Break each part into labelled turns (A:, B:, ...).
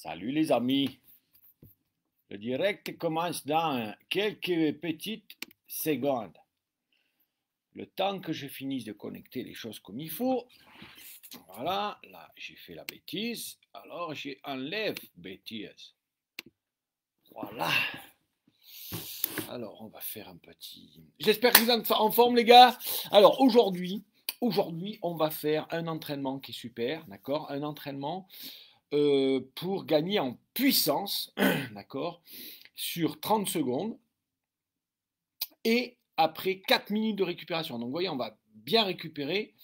A: Salut les amis, le direct commence dans quelques petites secondes. Le temps que je finisse de connecter les choses comme il faut. Voilà, là j'ai fait la bêtise, alors j'enlève bêtise. Voilà. Alors on va faire un petit... J'espère que vous êtes en forme les gars. Alors aujourd'hui on va faire un entraînement qui est super, d'accord? Un entraînement pour gagner en puissance, d'accord? Sur 30 secondes et après 4 minutes de récupération. Donc vous voyez, on va bien récupérer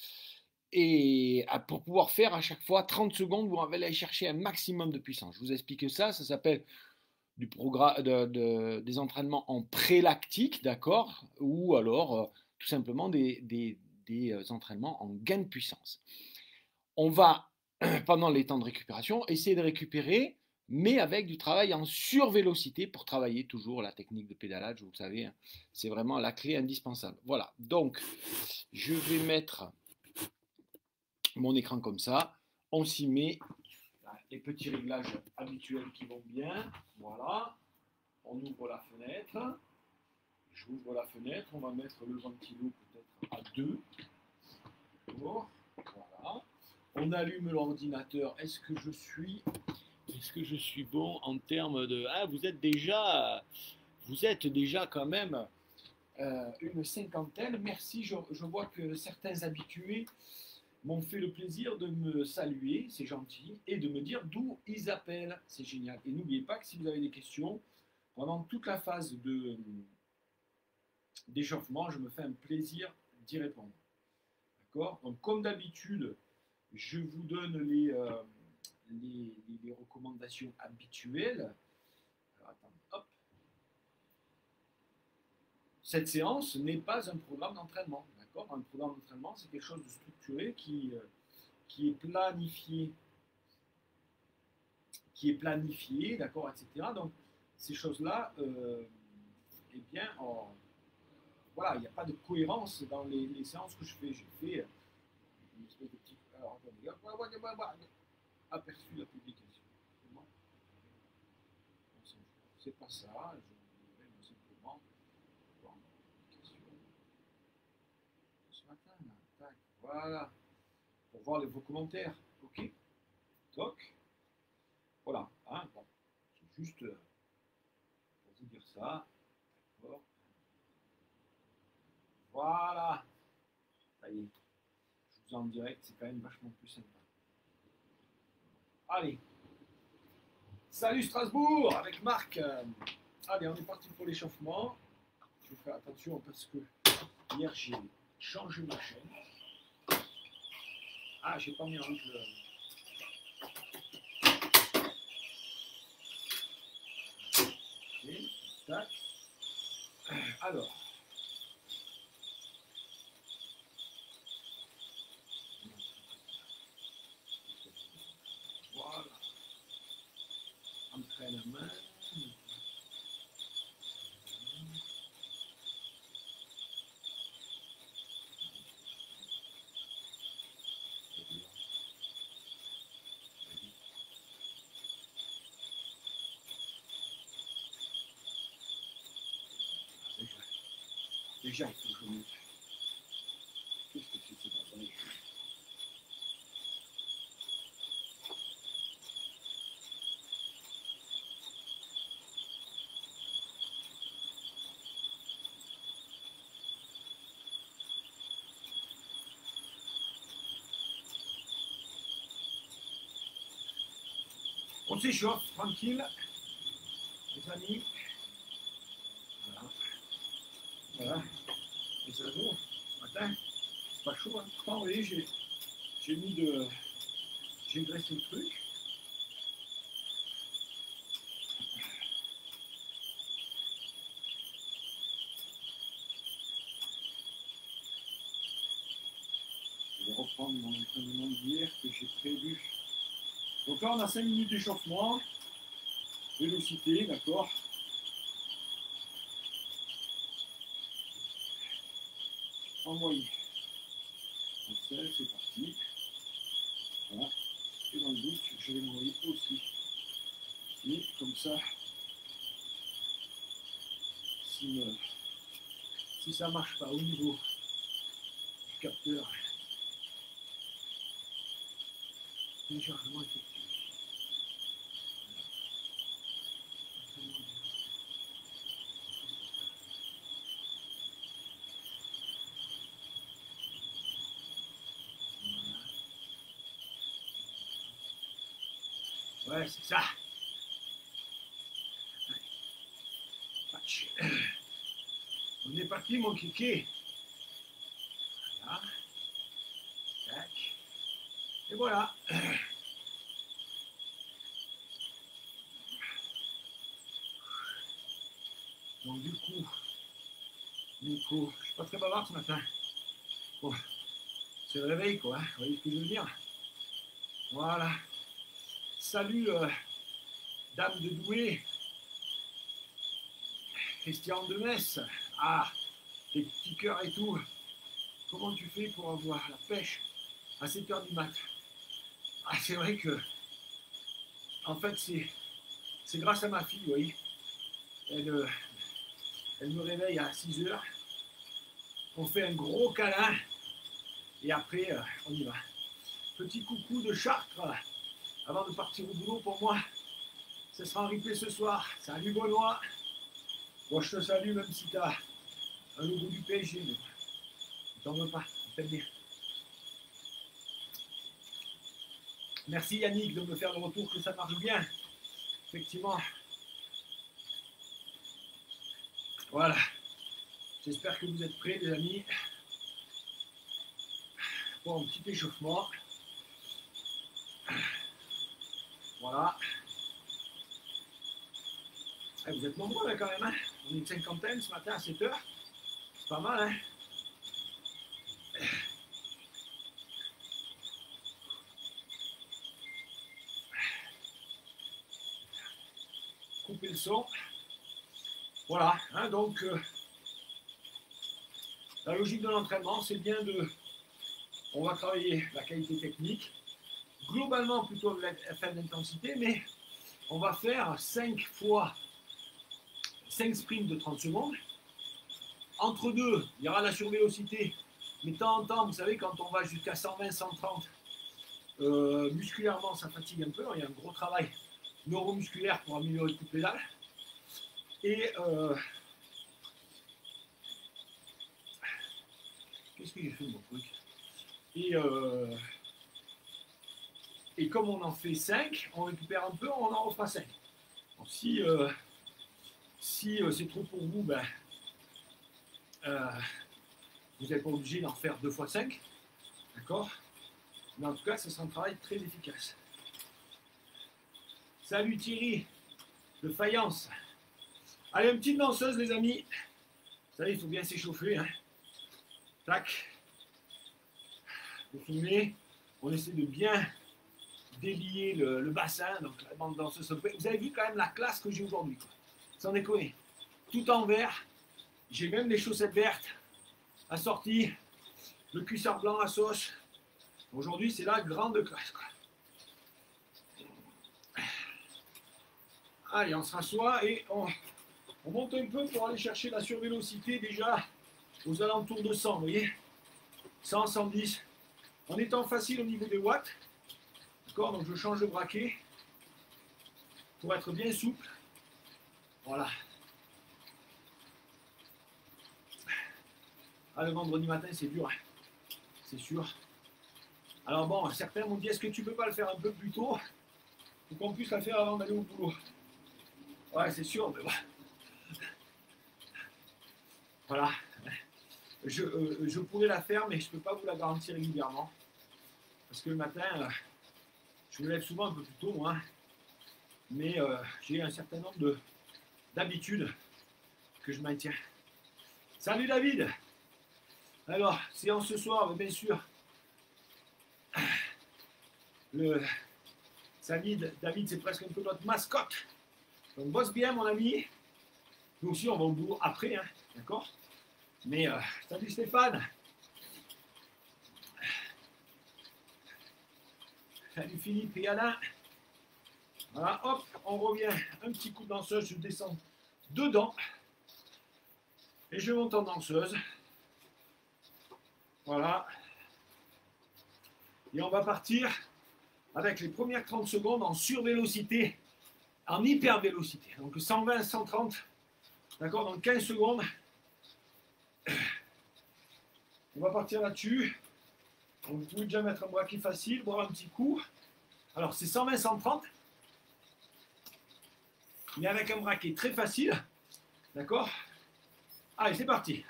A: et pour pouvoir faire à chaque fois 30 secondes, vous allez aller chercher un maximum de puissance. Je vous explique ça s'appelle des entraînements en pré-lactique, d'accord? Ou alors tout simplement des entraînements en gain de puissance. On va, pendant les temps de récupération, essayer de récupérer mais avec du travail en survélocité pour travailler toujours la technique de pédalage, vous le savez, hein, c'est vraiment la clé indispensable. Voilà, donc je vais mettre mon écran comme ça, on s'y met, les petits réglages habituels qui vont bien, voilà, on ouvre la fenêtre, j'ouvre la fenêtre, on va mettre le ventilo peut-être à 2, voilà, on allume l'ordinateur, est-ce que je suis bon en termes de... Ah, vous êtes déjà quand même une cinquantaine. Merci, je vois que certains habitués m'ont fait le plaisir de me saluer, c'est gentil, et de me dire d'où ils appellent, c'est génial. Et n'oubliez pas que si vous avez des questions, pendant toute la phase d'échauffement, je me fais un plaisir d'y répondre. D'accord? Donc comme d'habitude, je vous donne les recommandations habituelles. Alors, attendez, hop. Cette séance n'est pas un programme d'entraînement. D'accord? Un programme d'entraînement, c'est quelque chose de structuré qui est planifié, d'accord, etc. Donc, ces choses-là, eh bien, voilà, il n'y a pas de cohérence dans les séances que je fais. J'ai fait une espèce de petit... Alors, attendez, aperçu la publication. C'est pas ça, je vais simplement voir ma publication ce matin, là. Tac, voilà, pour voir vos commentaires. Ok, toc, voilà, hein, bon. C'est juste pour vous dire ça. D'accord. Voilà, ça y est, je vous en direct, c'est quand même vachement plus sympa. Allez, salut Strasbourg avec Marc. Allez, on est parti pour l'échauffement. Je vais faire attention parce que hier j'ai changé ma chaîne. Ah, j'ai pas mis en route le... Okay, tac. Alors. Voilà. Entraînement. Déjà, il faut que je mette. Qu'est-ce que c'est que ça? On s'échauffe, tranquille, les amis. Voilà. Voilà. Les ados, matin, c'est pas chaud, hein. Vous voyez, j'ai mis de. J'ai dressé le truc. Je vais reprendre mon entraînement d'hier que j'ai prévu. Donc là, on a 5 minutes d'échauffement. Vélocité, d'accord. Envoyé. Donc ça, c'est parti. Voilà. Et dans le doute, je vais m'envoyer aussi. Et comme ça, si ça ne marche pas au niveau du capteur, téléchargement effectué. Ouais, c'est ça. On est parti, mon kiki. Voilà. Tac. Et voilà. Donc du coup, je suis pas très bavard ce matin. Bon, c'est le réveil quoi, vous voyez ce que je veux dire. Voilà. Salut, dame de Douai. Christian de Metz. Ah, tes petits cœurs et tout. Comment tu fais pour avoir la pêche à 7 h du mat? Ah, c'est vrai que, en fait, c'est grâce à ma fille, vous voyez. Elle me réveille à 6 h. On fait un gros câlin. Et après, on y va. Petit coucou de Chartres. Avant de partir au boulot, pour moi, ce sera en replay ce soir. Salut Benoît. Bon, je te salue, même si tu as un logo du PSG. Mais je t'en veux pas, on t'aime bien. Merci Yannick de me faire le retour que ça marche bien. Effectivement. Voilà. J'espère que vous êtes prêts, les amis, pour un petit échauffement. Voilà. Et vous êtes nombreux là quand même, hein. On est une cinquantaine ce matin à 7 h. C'est pas mal, hein. Couper le son. Voilà, hein, donc la logique de l'entraînement, c'est bien de... On va travailler la qualité technique, globalement plutôt la faible intensité, mais on va faire 5 fois 5 sprints de 30 secondes. Entre deux, il y aura la survélocité, mais de temps en temps, vous savez, quand on va jusqu'à 120, 130, musculairement, ça fatigue un peu. Il y a un gros travail neuromusculaire pour améliorer le coup de pédale. Et qu'est-ce que j'ai fait de mon truc? Et comme on en fait 5, on récupère un peu, on en refera 5. Donc si c'est trop pour vous, ben, vous n'êtes pas obligé d'en faire 2 fois 5. D'accord? Mais en tout cas, ce sera un travail très efficace. Salut Thierry, de Faïence. Allez, une petite danseuse, les amis. Vous savez, il faut bien s'échauffer. Hein. Tac. Vous filmez. On essaie de bien délier le bassin. Donc, la bande danseuse. Vous avez vu quand même la classe que j'ai aujourd'hui. Sans déconner. Tout en vert. J'ai même les chaussettes vertes assorties. Le cuissard blanc à sauce. Aujourd'hui, c'est la grande classe. Quoi. Allez, on se rassoit et on monte un peu pour aller chercher la survélocité déjà aux alentours de 100, vous voyez 100, 110. En étant facile au niveau des watts. D'accord, donc je change de braquet pour être bien souple. Voilà. Ah, le vendredi matin, c'est dur. Hein. C'est sûr. Alors bon, certains m'ont dit, est-ce que tu peux pas le faire un peu plus tôt pour qu'on puisse la faire avant d'aller au boulot? Ouais, c'est sûr, mais bon. Voilà. Je pourrais la faire, mais je ne peux pas vous la garantir régulièrement. Parce que le matin, je me lève souvent un peu plus tôt, moi. Mais j'ai un certain nombre d'habitudes que je maintiens. Salut David! Alors, séance ce soir, bien sûr. David, c'est presque un peu notre mascotte. Donc, bosse bien, mon ami. Nous aussi, on va au boulot après, hein, d'accord? Mais, salut Stéphane. Salut Philippe et Alain. Voilà, hop, on revient. Un petit coup de danseuse, je descends dedans. Et je monte en danseuse. Voilà. Et on va partir avec les premières 30 secondes en survélocité, en hypervélocité. Donc 120, 130. D'accord, dans 15 secondes. On va partir là-dessus. Vous pouvez déjà mettre un braquet facile, boire un petit coup. Alors c'est 120, 130. Mais avec un braquet très facile. D'accord? Allez, c'est parti.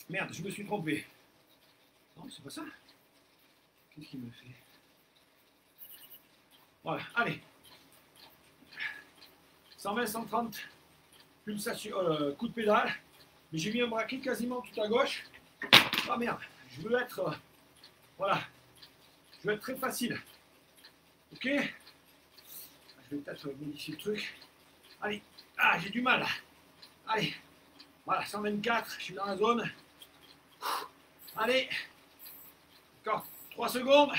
A: Merde, je me suis trompé. Non, c'est pas ça. Qu'est-ce qu'il me fait? Voilà, allez. 120, 130. Pulsation, coup de pédale. Mais j'ai mis un braquet quasiment tout à gauche. Ah merde, je veux être... voilà. Je veux être très facile. Ok? Je vais peut-être modifier le truc. Allez. Ah, j'ai du mal. Allez. Voilà, 124. Je suis dans la zone. Allez. Encore 3 secondes.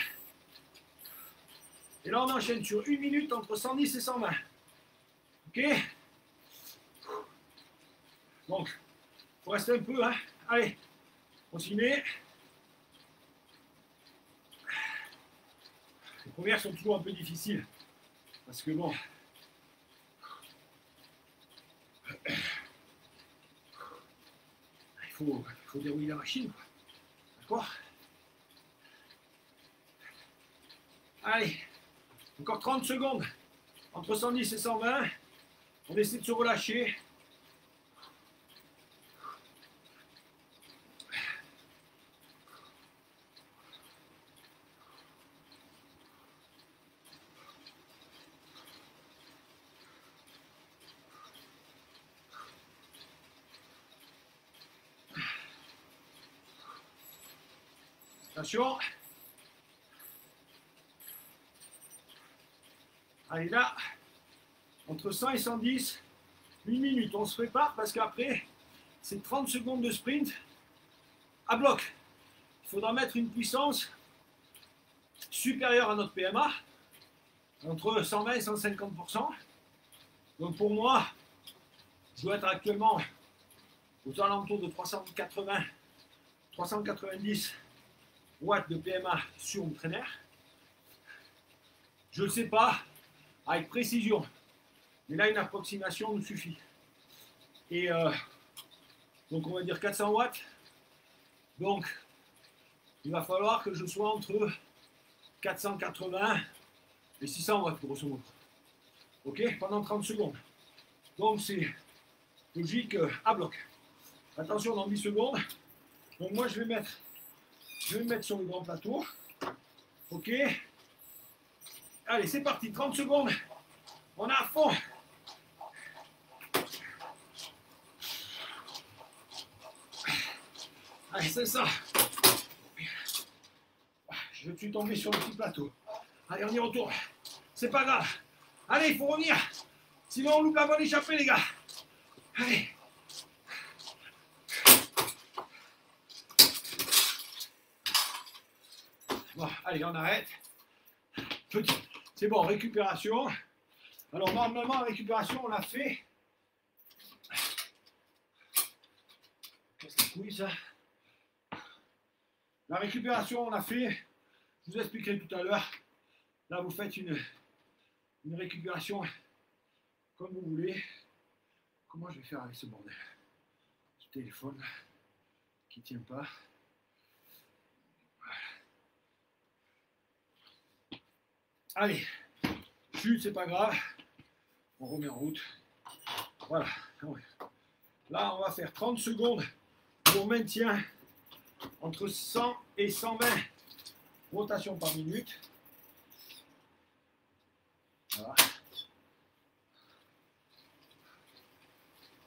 A: Et là, on enchaîne sur 1 minute entre 110 et 120. Ok? Donc, il faut rester un peu. Hein. Allez. Continuez. Les premières sont toujours un peu difficiles. Parce que bon... il faut dérouiller la machine. D'accord? Allez. Encore 30 secondes. Entre 110 et 120. On essaie de se relâcher. Attention. Allez là, entre 100 et 110, 1 minute. On se prépare parce qu'après, c'est 30 secondes de sprint à bloc. Il faudra mettre une puissance supérieure à notre PMA, entre 120 et 150%. Donc pour moi, je dois être actuellement aux alentours de 380, 390 watts de PMA sur mon trainer. Je ne le sais pas avec précision, mais là une approximation nous suffit. Et donc on va dire 400 watts. Donc il va falloir que je sois entre 480 et 600 watts grosso modo. Ok, pendant 30 secondes. Donc c'est logique à bloc. Attention dans 10 secondes. Donc moi je vais me mettre sur le grand plateau. Ok. Allez, c'est parti, 30 secondes. On est à fond. Allez, c'est ça. Je suis tombé sur le petit plateau. Allez, on y retourne. C'est pas grave. Allez, il faut revenir. Sinon, on loupe la bonne échappée, les gars. Allez. Bon, allez, on arrête. Petit. C'est bon, récupération. Alors, normalement, la récupération, on l'a fait. Qu'est-ce que c'est couille, ça? La récupération, on l'a fait. Je vous expliquerai tout à l'heure. Là, vous faites une récupération comme vous voulez. Comment je vais faire avec ce bordel? Ce téléphone qui ne tient pas. Voilà. Allez, chute, c'est pas grave. On remet en route. Voilà. Là, on va faire 30 secondes pour maintien entre 100 et 120 rotations par minute. Voilà.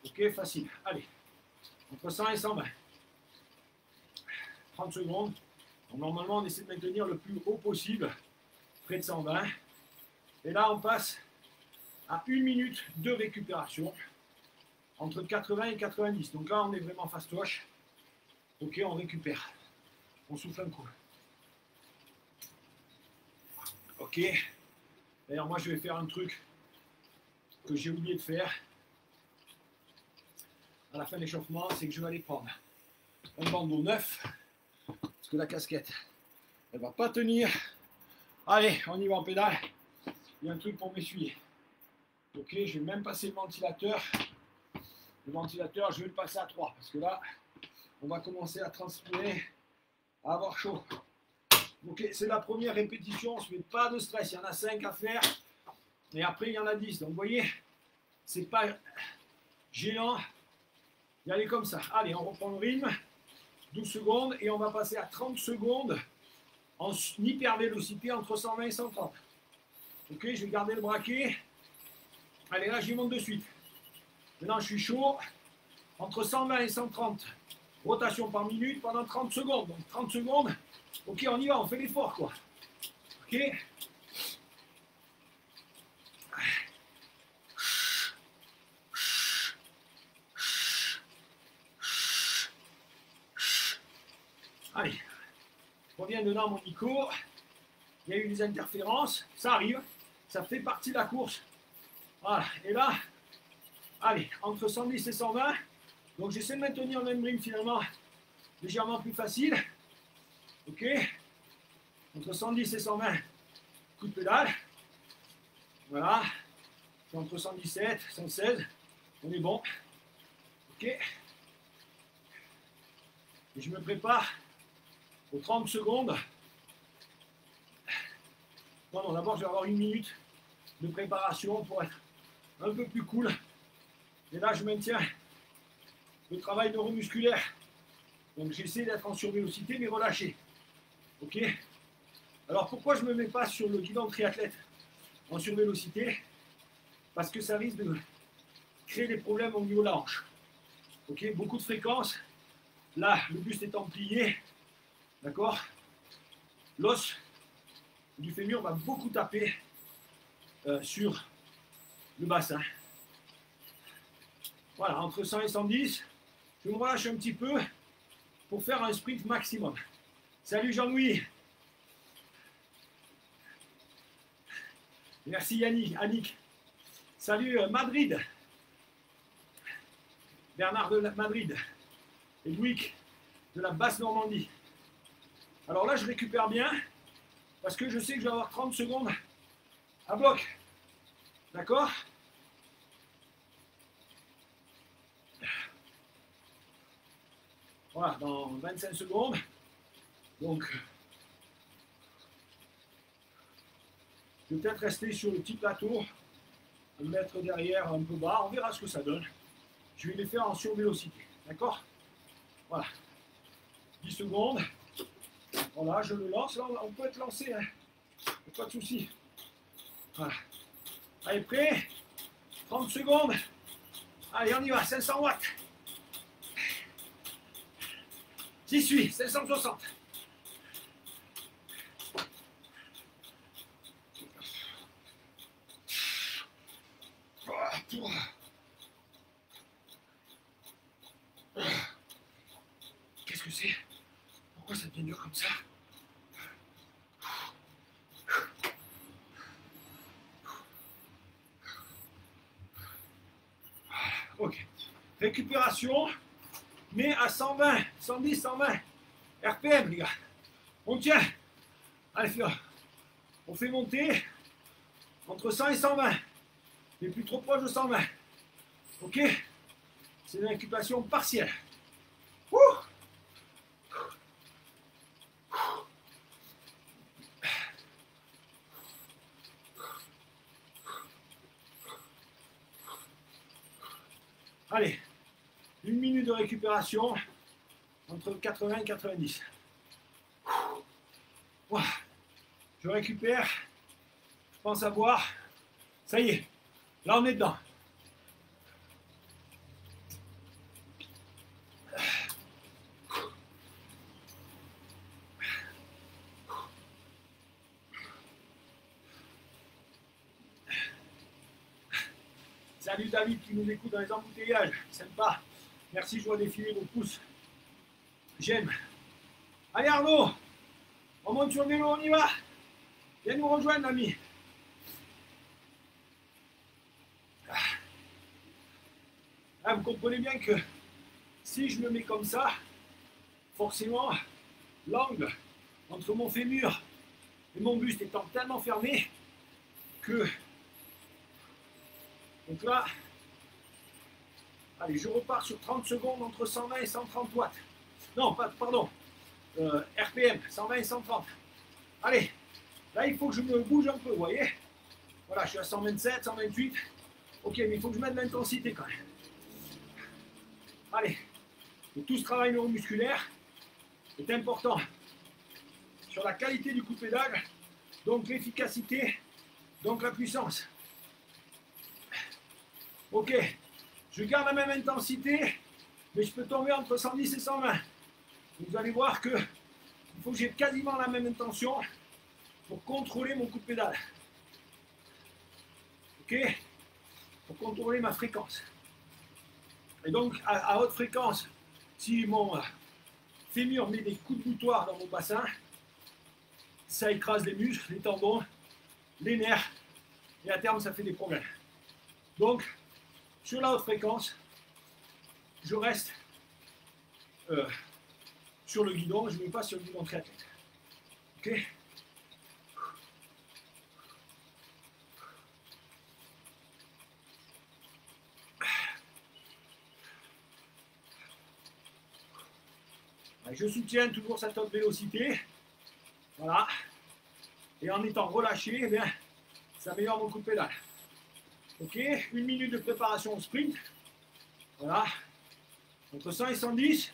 A: Ok, facile. Allez, entre 100 et 120. 30 secondes. Donc, normalement, on essaie de maintenir le plus haut possible, près de 120. Et là, on passe à 1 minute de récupération, entre 80 et 90. Donc là, on est vraiment fastoche. Ok, on récupère. On souffle un coup. Ok. D'ailleurs, moi, je vais faire un truc que j'ai oublié de faire à la fin de l'échauffement, c'est que je vais aller prendre un bandeau neuf, parce que la casquette, elle va pas tenir. Allez, on y va en pédale. Il y a un truc pour m'essuyer. Ok, je vais même passer le ventilateur. Le ventilateur, je vais le passer à 3, parce que là, on va commencer à transpirer, à avoir chaud. Ok, c'est la première répétition, on ne se met pas de stress. Il y en a 5 à faire, et après, il y en a 10. Donc, vous voyez, c'est pas géant. Y aller comme ça. Allez, on reprend le rythme. 12 secondes, et on va passer à 30 secondes en hyper vélocité entre 120 et 130. Ok, je vais garder le braquet. Allez, là, j'y monte de suite. Maintenant, je suis chaud. Entre 120 et 130 rotations par minute pendant 30 secondes. Donc, 30 secondes. Ok, on y va, on fait l'effort, quoi. Ok. Allez. Je reviens dedans, mon Nico. Il y a eu des interférences. Ça arrive. Ça fait partie de la course. Voilà. Et là, allez, entre 110 et 120. Donc, j'essaie de maintenir le même rythme, finalement, légèrement plus facile. Ok. Entre 110 et 120, coup de pédale. Voilà. Entre 117 et 116, on est bon. Ok. Et je me prépare aux 30 secondes. Non, d'abord, je vais avoir 1 minute de préparation pour être un peu plus cool. Et là, je maintiens le travail neuromusculaire. Donc, j'essaie d'être en survélocité, mais relâché. Ok. Alors, pourquoi je ne me mets pas sur le guidon triathlète en survélocité? Parce que ça risque de créer des problèmes au niveau de la hanche. Ok, beaucoup de fréquences. Là, le buste étant plié, d'accord, l'os du fémur va beaucoup taper sur le bassin. Voilà, entre 100 et 110, je me relâche un petit peu pour faire un sprint maximum. Salut Jean-Louis. Merci Yannick, Annick. Salut Madrid. Bernard de Madrid. Et Louis de la basse Normandie. Alors là, je récupère bien parce que je sais que je vais avoir 30 secondes à bloc. D'accord? Voilà, dans 25 secondes. Donc, je vais peut-être rester sur le petit plateau, me mettre derrière un peu bas. On verra ce que ça donne. Je vais les faire en survélocité. D'accord? Voilà. 10 secondes. Voilà, je le lance. Là, on peut être lancé. Hein. Pas de souci. Voilà. Allez, prêt? 30 secondes. Allez, on y va. 500 watts. J'y suis. 560. Qu'est-ce que c'est? Pourquoi ça devient dur comme ça? Ok. Récupération, mais à 120, 110, 120 RPM, les gars. On tient. Allez, on fait monter entre 100 et 120, mais plus trop proche de 120. Ok? C'est une récupération partielle. Ouh. Allez, 1 minute de récupération entre 80 et 90. Ouah. Je récupère, je pense avoir. Ça y est, là on est dedans. Salut David qui nous écoute dans les embouteillages, sympa. Merci, je vois défiler vos pouces. J'aime. Allez Arnaud, on monte sur le vélo, on y va. Viens nous rejoindre l'ami. Ah, vous comprenez bien que si je me mets comme ça, forcément, l'angle entre mon fémur et mon buste étant tellement fermé que... Donc là, allez, je repars sur 30 secondes entre 120 et 130 watts. Non, pardon, RPM, 120 et 130. Allez, là, il faut que je me bouge un peu, vous voyez? Voilà, je suis à 127, 128. Ok, mais il faut que je mette de l'intensité quand même. Allez, et tout ce travail neuromusculaire est important sur la qualité du coup de pédale, donc l'efficacité, donc la puissance. Ok, je garde la même intensité, mais je peux tomber entre 110 et 120. Vous allez voir que il faut que j'ai quasiment la même intention pour contrôler mon coup de pédale. Ok, pour contrôler ma fréquence. Et donc, à haute fréquence, si mon fémur met des coups de boutoir dans mon bassin, ça écrase les muscles, les tendons, les nerfs, et à terme, ça fait des problèmes. Donc, sur la haute fréquence, je reste sur le guidon, je ne mets pas sur le guidon triathlète. Ok ? Je soutiens toujours cette haute vélocité. Voilà. Et en étant relâché, eh bien, ça améliore mon coup de pédale. Ok, 1 minute de préparation au sprint. Voilà. Entre 100 et 110.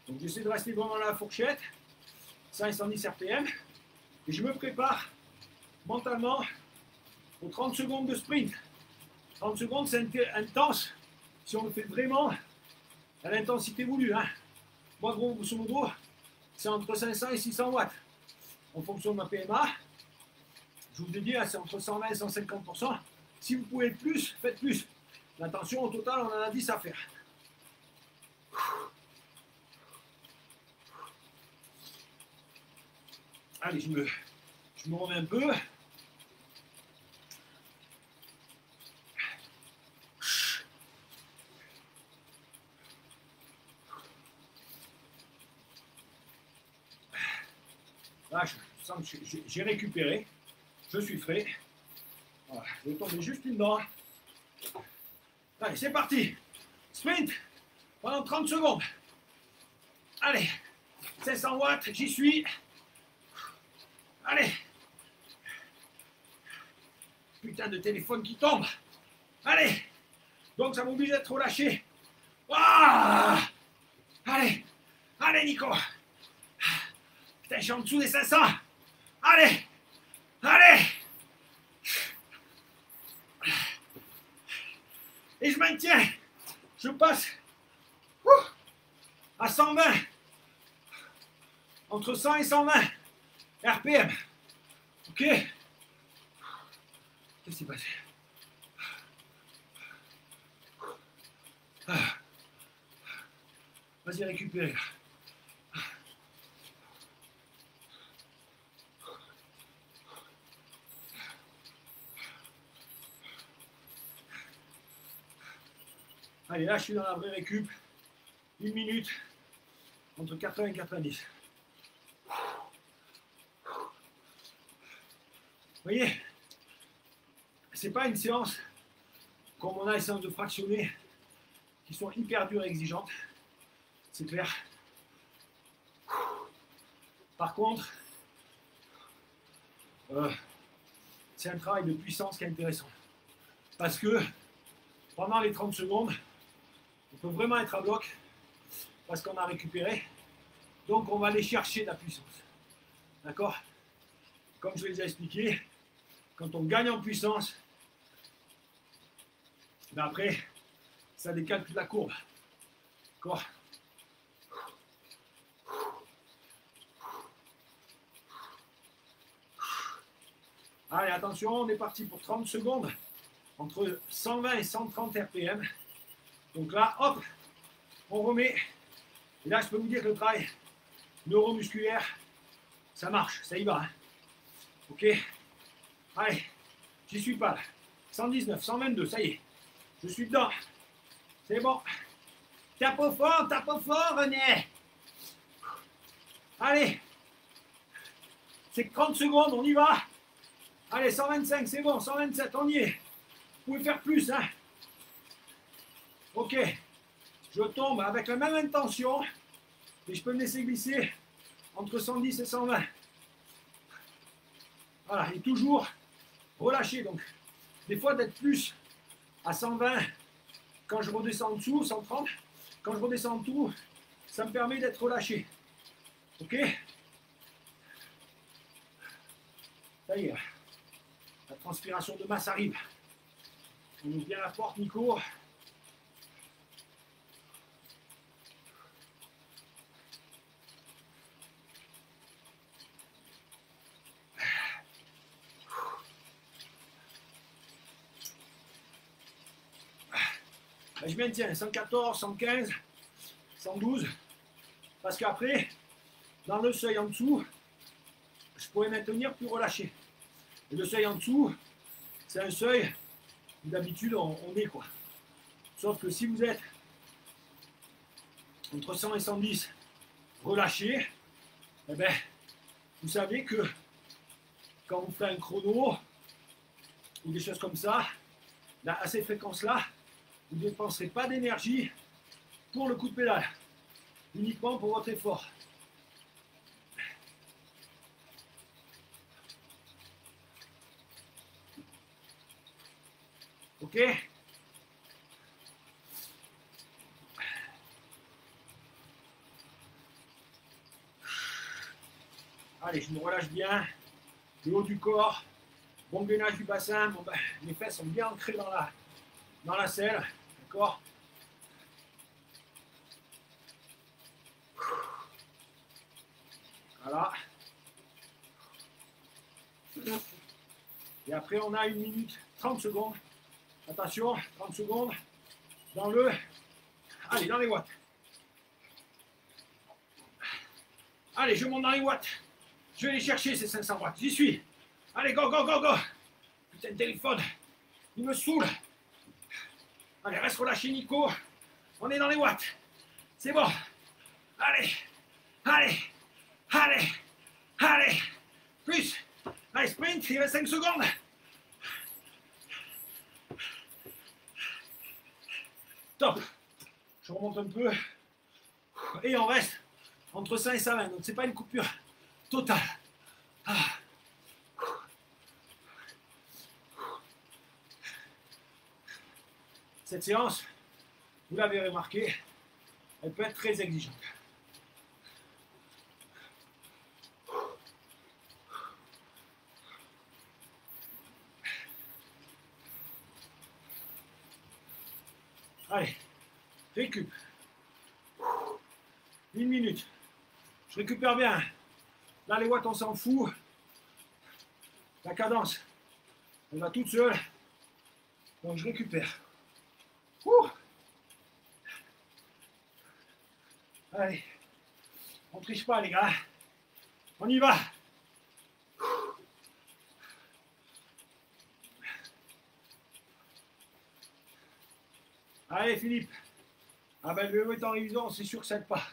A: Donc j'essaie de rester vraiment dans la fourchette. 100 et 110 RPM. Et je me prépare mentalement aux 30 secondes de sprint. 30 secondes, c'est intense si on le fait vraiment à l'intensité voulue. Hein. Moi, grosso modo, c'est entre 500 et 600 watts. En fonction de ma PMA, je vous ai dit, c'est entre 120 et 150%. Si vous pouvez plus, faites plus. L'attention, au total, on en a 10 à faire. Allez, je me remets un peu. Là, je sens que j'ai récupéré. Je suis frais. Voilà, je vais tomber juste une dent. Allez, c'est parti. Sprint pendant 30 secondes. Allez, 500 watts, j'y suis. Allez. Putain de téléphone qui tombe. Allez. Donc ça m'oblige d'être relâché. Ah. Allez. Allez, Nico. Putain, je suis en dessous des 500. Allez. Allez. Et je maintiens. Je passe à 120. Entre 100 et 120 RPM. Ok. Qu'est-ce qui s'est passé? Vas-y, récupère. Allez, là, je suis dans la vraie récup. 1 minute, entre 80 et 90. Vous voyez, c'est pas une séance comme on a les séances de fractionnés qui sont hyper dures et exigeantes. C'est clair. Par contre, c'est un travail de puissance qui est intéressant. Parce que pendant les 30 secondes, on peut vraiment être à bloc parce qu'on a récupéré. Donc on va aller chercher de la puissance. D'accord? Comme je l'ai déjà expliqué, quand on gagne en puissance, ben après, ça décale toute la courbe. D'accord? Allez, attention, on est parti pour 30 secondes, entre 120 et 130 RPM. Donc là, hop, on remet. Et là, je peux vous dire que le travail neuromusculaire, ça marche, ça y va. Hein. Ok? Allez, j'y suis pas là. 119, 122, ça y est. Je suis dedans. C'est bon. Tape au fond, René. Allez. C'est que 30 secondes, on y va. Allez, 125, c'est bon, 127, on y est. Vous pouvez faire plus, hein. Ok. Je tombe avec la même intention, et je peux me laisser glisser entre 110 et 120. Voilà, et toujours relâcher. Donc, des fois d'être plus à 120 quand je redescends en dessous, 130. Quand je redescends en dessous, ça me permet d'être relâché. Ok? Ça y est, la transpiration de masse arrive. On ouvre bien la porte, Nico. Je maintiens 114, 115, 112, parce qu'après, dans le seuil en dessous, je pourrais maintenir plus relâché. Et le seuil en dessous, c'est un seuil où d'habitude on est quoi. Sauf que si vous êtes entre 100 et 110 relâché, eh ben, vous savez que quand vous faites un chrono ou des choses comme ça, là, à ces fréquences-là, vous ne dépenserez pas d'énergie pour le coup de pédale, uniquement pour votre effort. Ok? Allez, je me relâche bien, le haut du corps, bon gainage du bassin, bon, ben, mes fesses sont bien ancrées dans la selle, d'accord? Voilà. Et après, on a 1 minute 30 secondes. Attention, 30 secondes dans le... Allez, dans les watts. Allez, je monte dans les watts. Je vais les chercher, ces 500 watts. J'y suis. Allez, go, go, go, go. Putain de téléphone, il me saoule. Allez, reste relâché, Nico. On est dans les watts. C'est bon. Allez, allez, allez, allez. Plus. Allez, sprint, il reste 5 secondes. Top. Je remonte un peu. Et on reste entre 100 et 120. Donc, c'est pas une coupure totale. Ah. Cette séance, vous l'avez remarqué, elle peut être très exigeante. Allez, récup. 1 minute. Je récupère bien. Là, les watts, on s'en fout. La cadence, elle va toute seule. Donc, je récupère. Allez, on triche pas, les gars. On y va. Allez, Philippe. Ah ben, le vélo est en révision, c'est sûr que ça n'aide pas.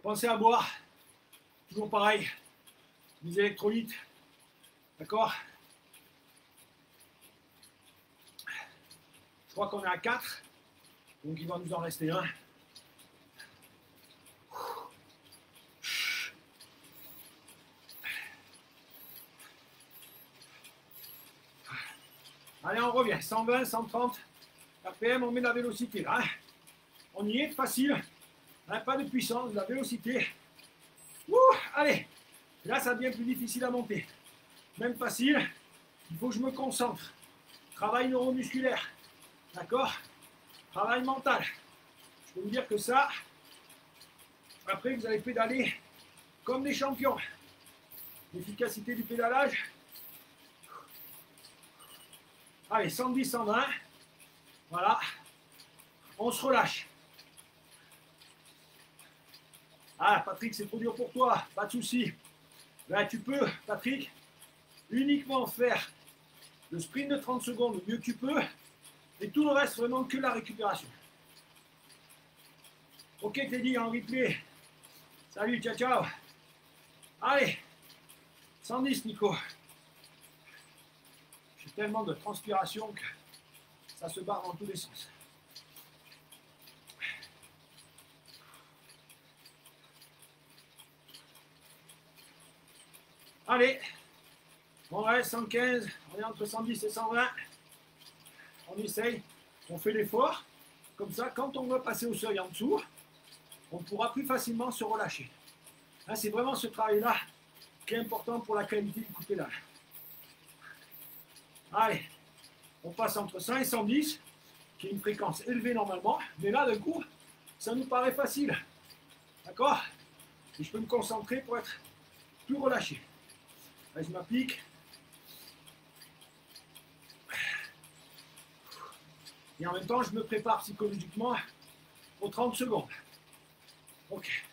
A: Pensez à boire. Toujours pareil. Des électrolytes. D'accord? Je crois qu'on est à 4. Donc il va nous en rester un. Allez, on revient. 120, 130 RPM, on met de la vélocité là. Hein. On y est, facile. Hein, pas de puissance, de la vélocité. Ouh, allez. Là, ça devient plus difficile à monter. Même facile, il faut que je me concentre. Travail neuromusculaire. D'accord? Travail mental. Je peux vous dire que ça, après, vous allez pédaler comme des champions. L'efficacité du pédalage. Allez, 110, 120. Voilà. On se relâche. Ah, Patrick, c'est trop dur pour toi. Pas de souci. Là, tu peux, Patrick, uniquement faire Le sprint de 30 secondes, le mieux que tu peux. Et tout le reste, vraiment que la récupération. Ok Teddy, en replay. Salut, ciao, ciao. Allez, 110 Nico. J'ai tellement de transpiration que ça se barre dans tous les sens. Allez, on reste 115, on est entre 110 et 120. On essaye, on fait l'effort. Comme ça, quand on va passer au seuil en dessous, on pourra plus facilement se relâcher. Hein, c'est vraiment ce travail-là qui est important pour la qualité du coup de pédale. Allez, on passe entre 100 et 110, qui est une fréquence élevée normalement, mais là, d'un coup, ça nous paraît facile. D'accord? Et je peux me concentrer pour être plus relâché. Allez, je m'applique. Et en même temps, je me prépare psychologiquement aux 30 secondes. Ok.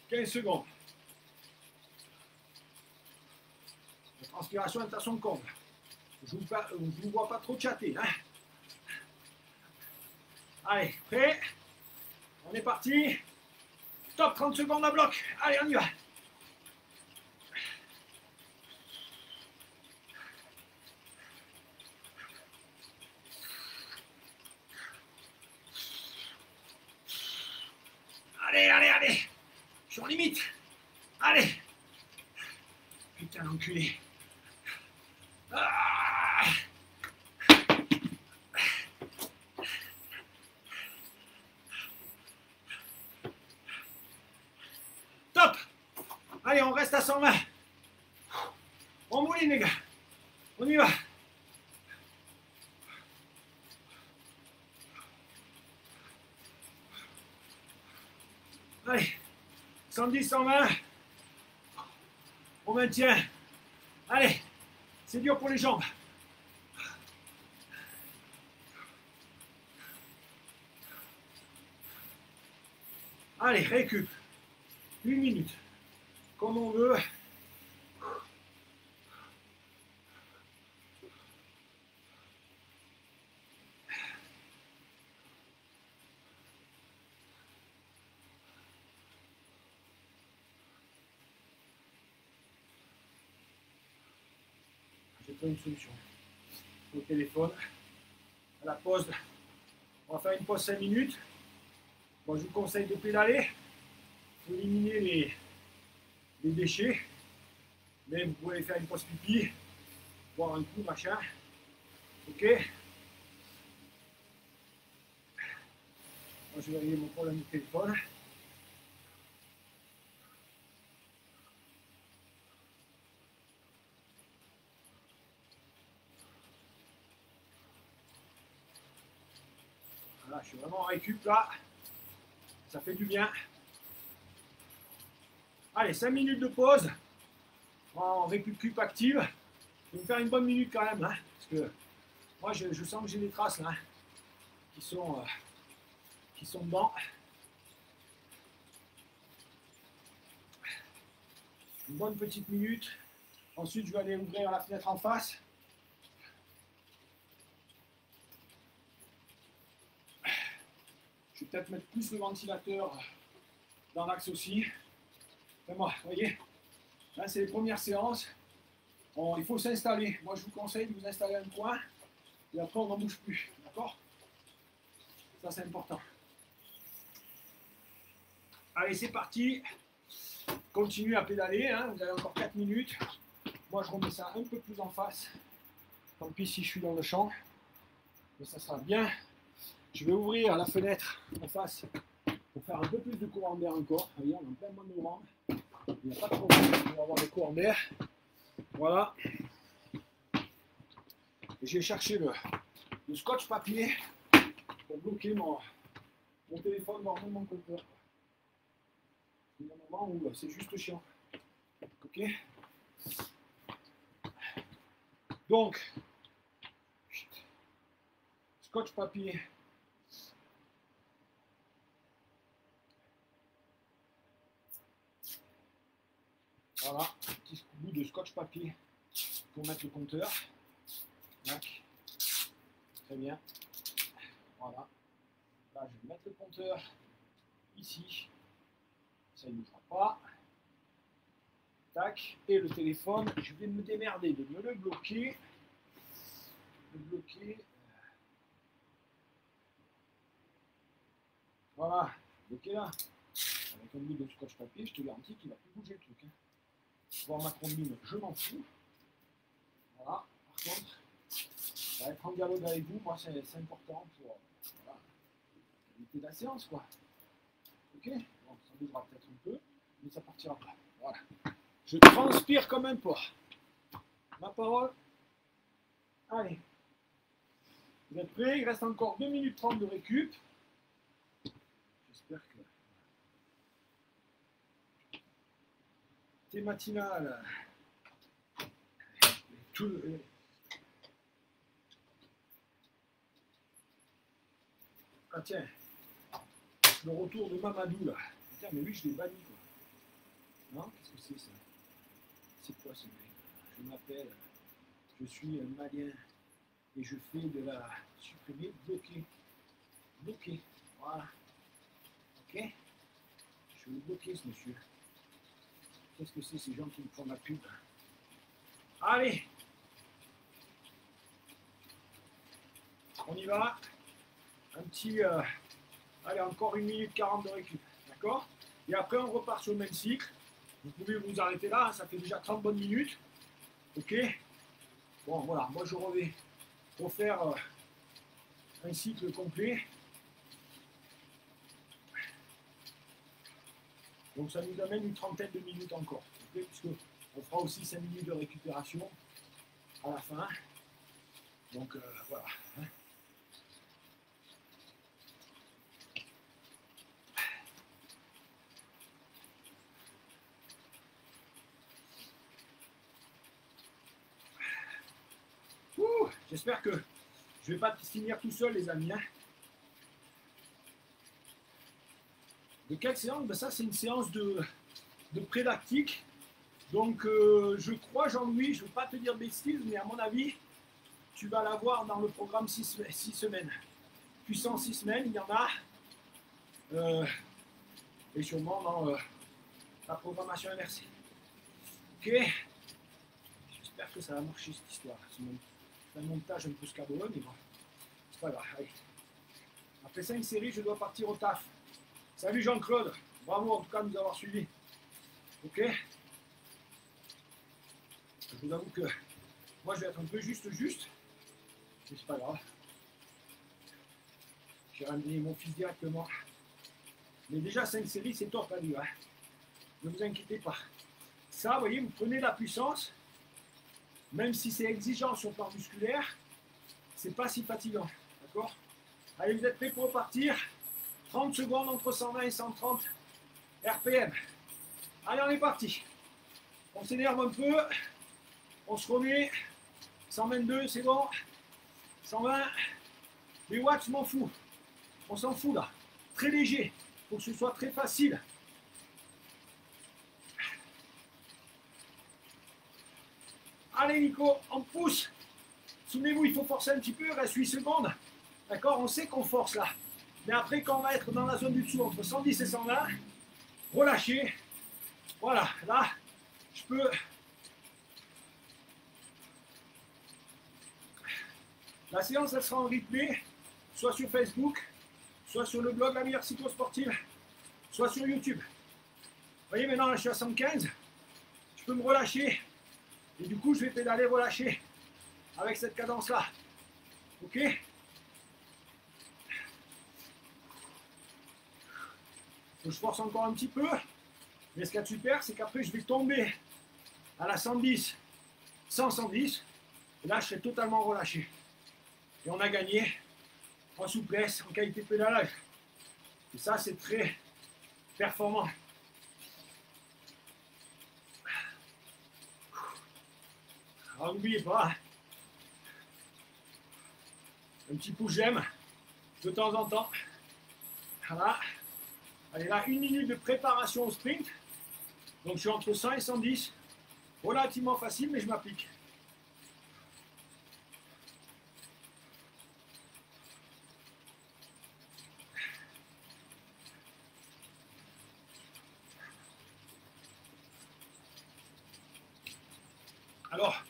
A: « 15 secondes. La transpiration est à son comble. Je ne vous vois pas trop chatter. Hein. Allez, prêt? On est parti. Top, 30 secondes à bloc. Allez, on y va. Allez, allez, allez. Je suis en limite. Allez. Putain, l'enculé. Ah. Top. Allez, on reste à 120. On mouline, les gars. On y va. Allez. 110, 120. On maintient. Allez. C'est dur pour les jambes. Allez, récup. 1 minute. Comme on veut. J'ai trouvé une solution. Au téléphone, à la pause, on va faire une pause 5 minutes. Bon, je vous conseille de pédaler pour éliminer les déchets. Mais vous pouvez faire une pause pipi, boire un coup, machin. Ok. Moi, je vais régler mon problème de téléphone. Voilà, je suis vraiment en récup là. Ça fait du bien. Allez, 5 minutes de pause. En récup active. Je vais me faire une bonne minute quand même. Hein, parce que moi, je sens que j'ai des traces là. Qui sont dedans. Une bonne petite minute. Ensuite, je vais aller ouvrir la fenêtre en face. Je vais peut-être mettre plus le ventilateur dans l'axe aussi. Vraiment, vous voyez, là, c'est les premières séances. Il faut s'installer. Moi, je vous conseille de vous installer un coin. Et après, on n'en bouge plus. D'accord? Ça, c'est important. Allez, c'est parti. Continuez à pédaler. Hein. Vous avez encore 4 minutes. Moi, je remets ça un peu plus en face. Tant pis si je suis dans le champ. Mais ça sera bien. Je vais ouvrir la fenêtre en face pour faire un peu plus de courant d'air encore. Vous voyez, on est en plein mois de novembre. Il n'y a pas de problème pour avoir des courants d'air. Voilà. J'ai cherché le scotch papier pour bloquer mon téléphone, voire même mon compteur. Il y a un moment où c'est juste chiant. Ok. Donc, scotch papier. Voilà, un petit bout de scotch papier pour mettre le compteur. Tac. Très bien. Voilà. Là, je vais mettre le compteur ici. Ça ne bougera pas. Tac. Et le téléphone, je vais me démerder de me le bloquer. Voilà. Bloqué là. Avec un bout de scotch papier, je te garantis qu'il ne va plus bouger le truc. Hein. Voir ma combine, je m'en fous. Voilà. Par contre, ça va être en dialogue avec vous. Moi, c'est important pour voilà, la qualité de la séance, quoi. Ok. Bon, ça bougera peut-être un peu, mais ça partira pas. Voilà. Je transpire comme un porc. Ma parole. Allez. Vous êtes prêts? Il reste encore 2 minutes 30 de récup. J'espère que t'es matinal. Tout le... Ah tiens, le retour de Mamadou là. Putain, mais lui je l'ai banni quoi. Non? Qu'est-ce que c'est ça? C'est quoi ce mec? Je m'appelle, je suis un malien et je fais de la supprimer, bloquer. Bloquer. Voilà. Ok? Je vais le bloquer ce monsieur. Qu'est-ce que c'est ces gens qui me font la pub? Allez! On y va. Un petit... allez, encore 1 minute 40 de récup. D'accord? Et après, on repart sur le même cycle. Vous pouvez vous arrêter là. Ça fait déjà 30 bonnes minutes. Ok? Bon, voilà. Moi, je reviens pour faire un cycle complet. Donc, ça nous amène une trentaine de minutes encore. Okay? Puisque on fera aussi 5 minutes de récupération à la fin. Donc, voilà. J'espère que je ne vais pas finir tout seul, les amis. Hein. De quelle séance? Ben ça, c'est une séance de pré-lactique. Donc, je crois, Jean-Louis, je ne veux pas te dire bêtises, mais à mon avis, tu vas l'avoir dans le programme 6 semaines. Puissance 6 semaines, il y en a. Et sûrement dans la programmation inversée. Ok? J'espère que ça va marcher cette histoire. C'est un montage un peu scabuleux, mais bon, c'est pas grave. Allez. Après 5 séries, je dois partir au taf. Salut Jean-Claude, bravo en tout cas de nous avoir suivis. Ok? Je vous avoue que moi je vais être un peu juste, mais c'est pas grave. J'ai ramené mon fils directement. Mais déjà 5 séries, c'est top à lui. Hein. Ne vous inquiétez pas. Ça, vous voyez, vous prenez la puissance. Même si c'est exigeant sur le plan musculaire, c'est pas si fatigant. D'accord? Allez, vous êtes prêts pour repartir? 30 secondes entre 120 et 130 RPM. Allez, on est parti. On s'énerve un peu. On se remet. 122, c'est bon. 120. Les watts, je m'en fous. On s'en fout là. Très léger. Il faut que ce soit très facile. Allez Nico, on pousse. Souvenez-vous, il faut forcer un petit peu, il reste 8 secondes. D'accord? On sait qu'on force là. Mais après, quand on va être dans la zone du dessous, entre 110 et 120, relâchez. Voilà, là, je peux... La séance, elle sera en replay, soit sur Facebook, soit sur le blog La Meilleure Cyclosportive, soit sur YouTube. Vous voyez, maintenant, là, je suis à 115. Je peux me relâcher. Et du coup, je vais pédaler relâcher avec cette cadence-là. Ok? Je force encore un petit peu. Mais ce qu'il y a de super, c'est qu'après, je vais tomber à la 110, 110. Et là, je serai totalement relâché. Et on a gagné en souplesse, en qualité de pédalage. Et ça, c'est très performant.
B: Alors n'oubliez pas, hein, un petit pouce j'aime de temps en temps. Voilà. Allez là, 1 minute de préparation au sprint. Donc je suis entre 100 et 110. Relativement facile, mais je m'applique. Alors,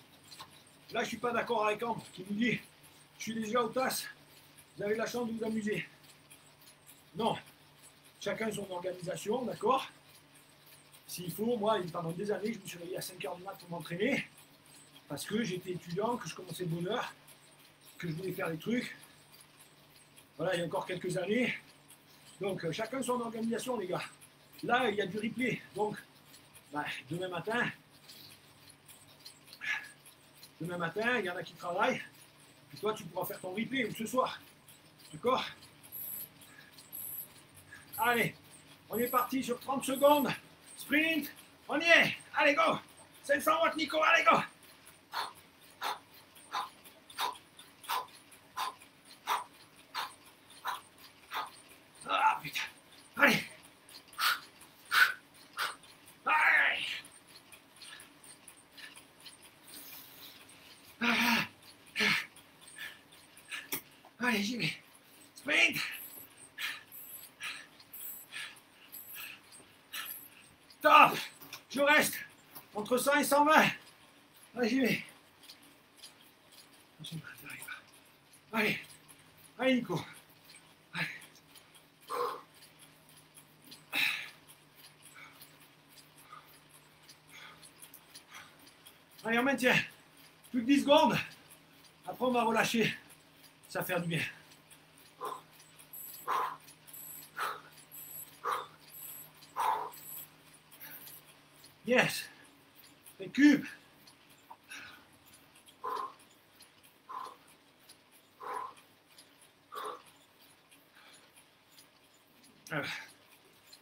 B: là, je ne suis pas d'accord avec Ambre qui nous dit « Je suis déjà au TAS, vous avez la chance de vous amuser. » Non, chacun son organisation, d'accord? S'il faut, moi, pendant des années, je me suis réveillé à 5 heures du mat pour m'entraîner parce que j'étais étudiant, que je commençais de bonne heure, que je voulais faire des trucs. Voilà, il y a encore quelques années. Donc, chacun son organisation, les gars. Là, il y a du replay. Donc, bah, demain matin, il y en a qui travaillent. Et toi, tu pourras faire ton replay ou ce soir. D'accord? Allez, on est parti sur 30 secondes. Sprint, on y est. Allez, go. 500 watts, Nico, allez, go. Ah, putain. Allez. Allez. Allez, j'y vais. Sprint. Top. Je reste entre 100 et 120. Allez, j'y vais. Allez. Allez, Nico. Allez. Allez, on maintient. Plus que 10 secondes. Après, on va relâcher. Ça va faire du bien. Yes. Récup.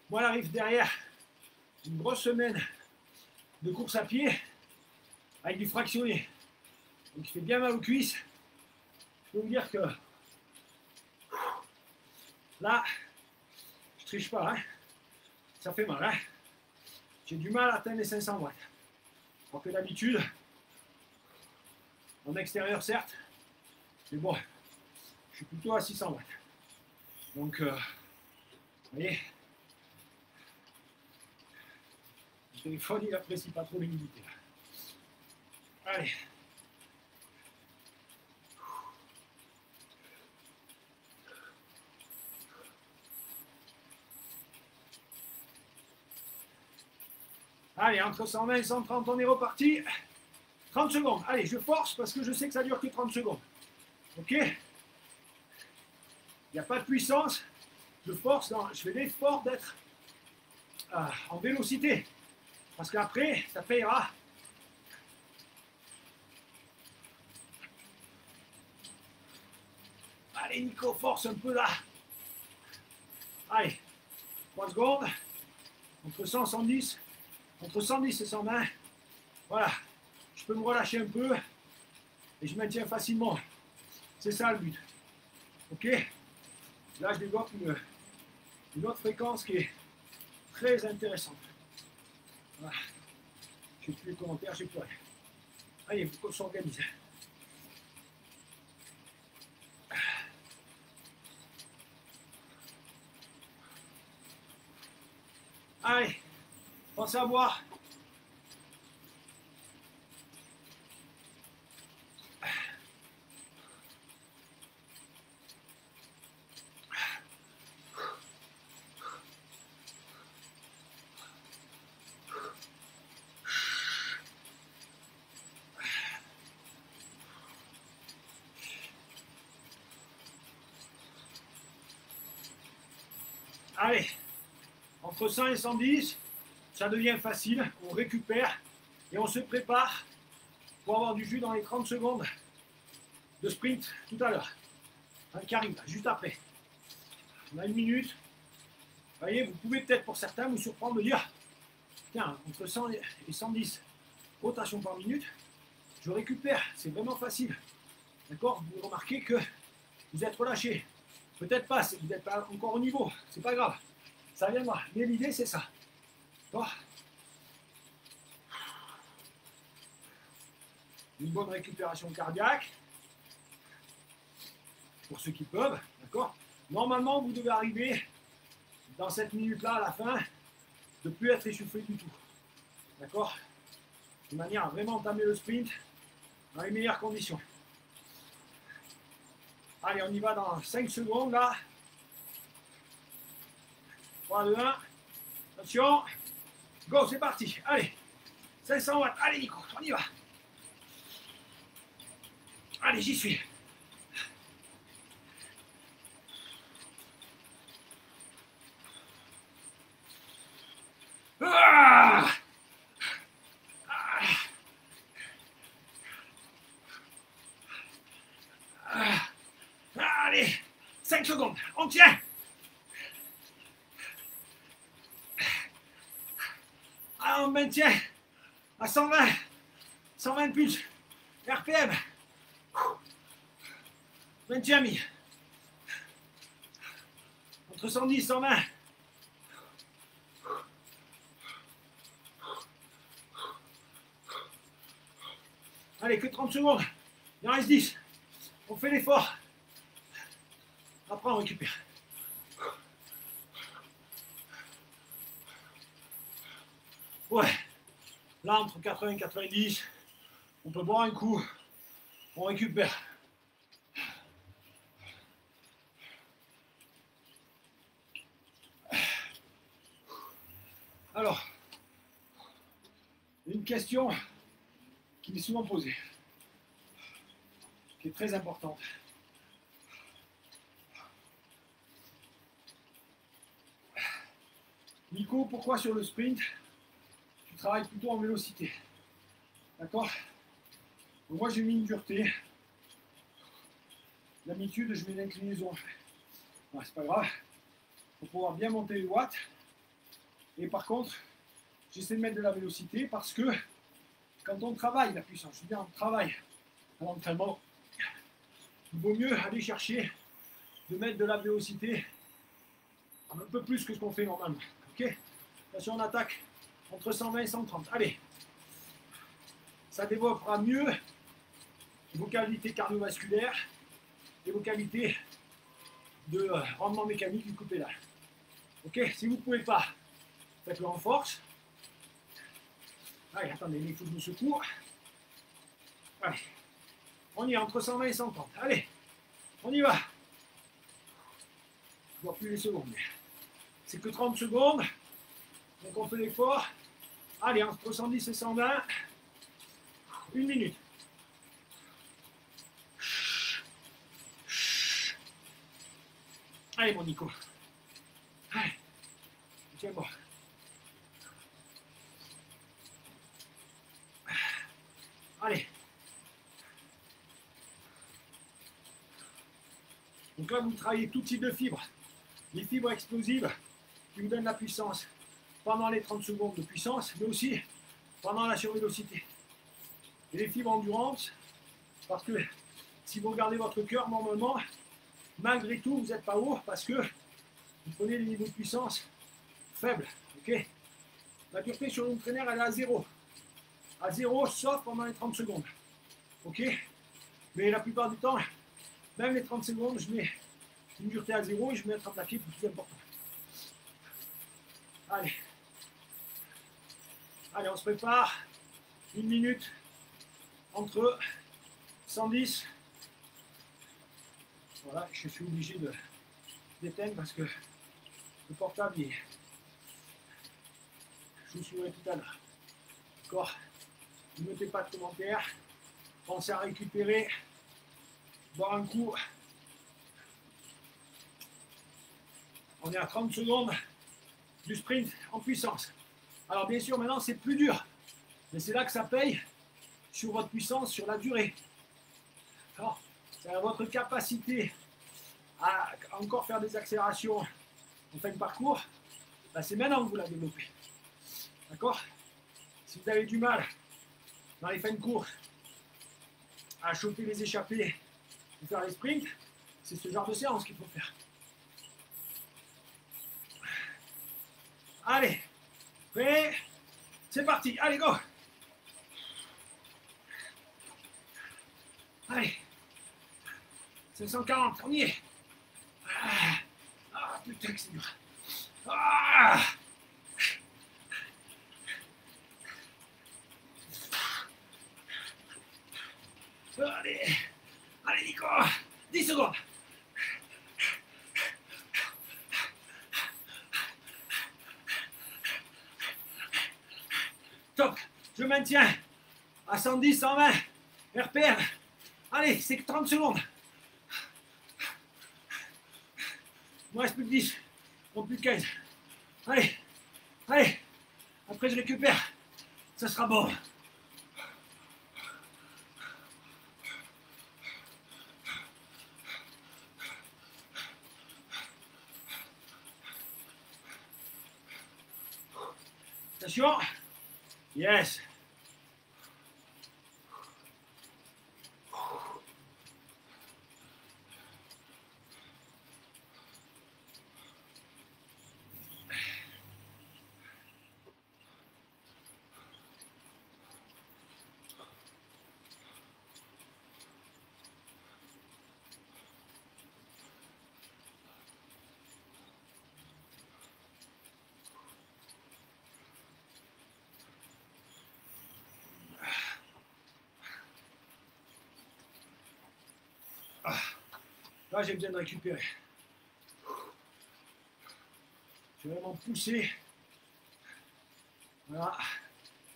B: Moi, j'arrive derrière une grosse semaine de course à pied avec du fractionné. Donc, il fait bien mal aux cuisses. Je peux vous dire que là, je triche pas. Hein. Ça fait mal. Hein. J'ai du mal à atteindre les 500 watts. Alors que d'habitude, en extérieur certes, mais bon, je suis plutôt à 600 watts. Donc, vous voyez, le téléphone, il apprécie pas trop l'humidité. Allez. Allez, entre 120 et 130, on est reparti. 30 secondes. Allez, je force parce que je sais que ça dure que 30 secondes. Ok? Il n'y a pas de puissance. Je force, je fais l'effort d'être en vélocité. Parce qu'après, ça payera. Allez, Nico, force un peu là. Allez, 3 secondes. Entre 100 et 110. Entre 110 et 120. Voilà. Je peux me relâcher un peu. Et je maintiens facilement. C'est ça le but. Ok? Là, je développe une autre fréquence qui est très intéressante. Voilà. Je n'ai plus les commentaires, je n'ai plus rien. Allez, il faut qu'on s'organise. Allez, pensez à boire. Allez, entre 100 et 110, ça devient facile, on récupère et on se prépare pour avoir du jus dans les 30 secondes de sprint tout à l'heure. Qui arrive juste après. On a 1 minute. Vous voyez, vous pouvez peut-être pour certains vous surprendre de dire, tiens, entre 100 et 110 rotations par minute, je récupère, c'est vraiment facile. D'accord? Vous remarquez que vous êtes relâché. Peut-être pas, vous n'êtes pas encore au niveau, c'est pas grave. Ça viendra. Mais l'idée, c'est ça. D'accord? Une bonne récupération cardiaque. Pour ceux qui peuvent, d'accord? Normalement, vous devez arriver dans cette minute-là, à la fin, de ne plus être essoufflé du tout. D'accord? De manière à vraiment entamer le sprint dans les meilleures conditions. Allez, on y va dans 5 secondes, là. 3, 2, 1. Attention. Go, c'est parti. Allez. 500 watts. Allez, Nico, on y va. Allez, j'y suis. Ah, allez, 5 secondes, on tient. Ah, on maintient à 120 pulses, RPM. Maintien mis. Entre 110 et 120. Allez, que 30 secondes. Il en reste 10. On fait l'effort. Après, on récupère. Ouais. Là, entre 80 et 90, on peut boire un coup. On récupère. Alors, une question qui m'est souvent posée, qui est très importante. Nico, pourquoi sur le sprint, tu travailles plutôt en vélocité? D'accord? Moi, j'ai mis une dureté. D'habitude, je mets une inclinaison. Ouais, c'est pas grave. Pour pouvoir bien monter les watts. Et par contre, j'essaie de mettre de la vélocité parce que quand on travaille la puissance, je veux dire, on travaille à l'entraînement, il vaut mieux aller chercher de mettre de la vélocité un peu plus que ce qu'on fait normalement. Ok? Attention, on attaque entre 120 et 130. Allez, ça développera mieux vos qualités cardiovasculaires et vos qualités de rendement mécanique du coup pédale. Ok? Si vous ne pouvez pas, faites-le en force. Allez, attendez, il faut que je me secoue. Allez, on y est entre 120 et 130. Allez, on y va. Je ne vois plus les secondes. C'est que 30 secondes. Donc on fait l'effort. Allez, entre 110 et 120. Une minute. Allez, mon Nico. Allez, tiens bon. Allez. Donc là, vous travaillez tout type de fibres. Les fibres explosives qui vous donnent la puissance pendant les 30 secondes de puissance, mais aussi pendant la survélocité. Et les fibres endurantes, parce que si vous regardez votre cœur, normalement, malgré tout, vous n'êtes pas haut parce que vous prenez des niveaux de puissance faibles. Okay, la dureté sur une traîneur, elle est à 0. À 0, sauf pendant les 30 secondes. Ok? Mais la plupart du temps, même les 30 secondes, je mets une dureté à 0 et je mets un attrape pied pour plus important. Allez. Allez, on se prépare. Une minute entre 110. Voilà, je suis obligé d'éteindre parce que le portable, je vous suivrai tout à l'heure. D'accord? Ne mettez pas de commentaires. Pensez à récupérer. Boire un coup. On est à 30 secondes du sprint en puissance. Alors bien sûr, maintenant c'est plus dur. Mais c'est là que ça paye sur votre puissance, sur la durée. Alors, c'est votre capacité à encore faire des accélérations en fin de parcours. Ben, c'est maintenant que vous la développez. D'accord? Si vous avez du mal dans les fins de course à choper les échappées ou faire les sprints, c'est ce genre de séance qu'il faut faire. Allez, prêt, c'est parti, allez, go. Allez, 540, on y est. Ah, putain que c'est dur. Ah. Allez, allez Nico, 10 secondes. Top, je maintiens à 110, 120, RPM. Allez, c'est que 30 secondes. Il me reste plus que 10, non plus que 15. Allez, allez, après je récupère, ça sera bon. Attention, yes. Là, j'ai besoin de récupérer. Je vais vraiment pousser. Voilà.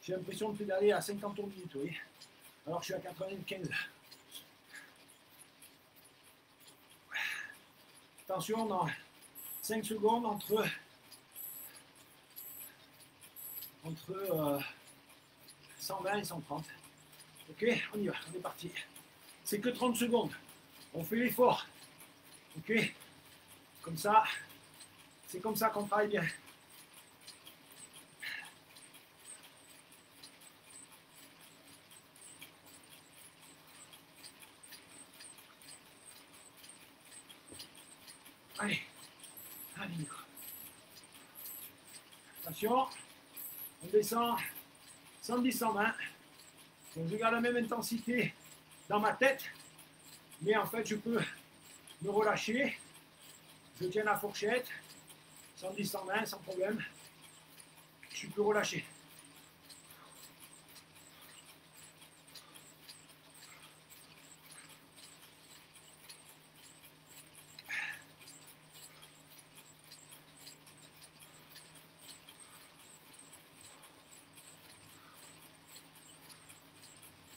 B: J'ai l'impression de pédaler à 50 tours minute, oui. Alors que je suis à 95. Attention, dans 5 secondes entre 120 et 130. Ok, on y va, on est parti. C'est que 30 secondes. On fait l'effort. Ok, comme ça, c'est comme ça qu'on travaille bien. Allez, allez Nico. Attention, on descend 110, 120. Donc je garde la même intensité dans ma tête, mais en fait je peux me relâcher. Je tiens la fourchette, 110, 120 sans problème. Je suis plus relâché.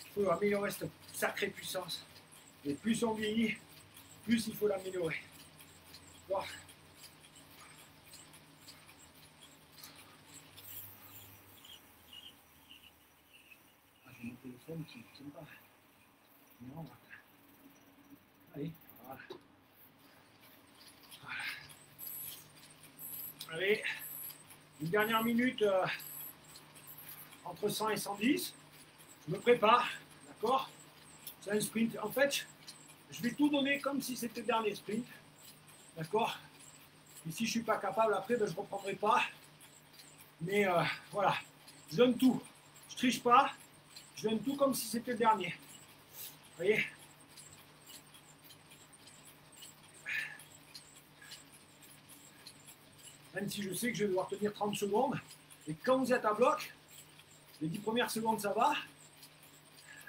B: Il faut améliorer cette sacrée puissance. Et plus on vieillit, plus il faut l'améliorer. Bon. Ah, j'ai mon téléphone qui ne tient pas. Non. Allez, voilà. Voilà. Allez, une dernière minute entre 100 et 110. Je me prépare, d'accord? C'est un sprint. En fait, je vais tout donner comme si c'était le dernier sprint. D'accord? Et si je ne suis pas capable, après, ben, je ne reprendrai pas. Mais voilà, je donne tout. Je ne triche pas. Je donne tout comme si c'était le dernier. Vous voyez? Même si je sais que je vais devoir tenir 30 secondes. Et quand vous êtes à bloc, les 10 premières secondes, ça va.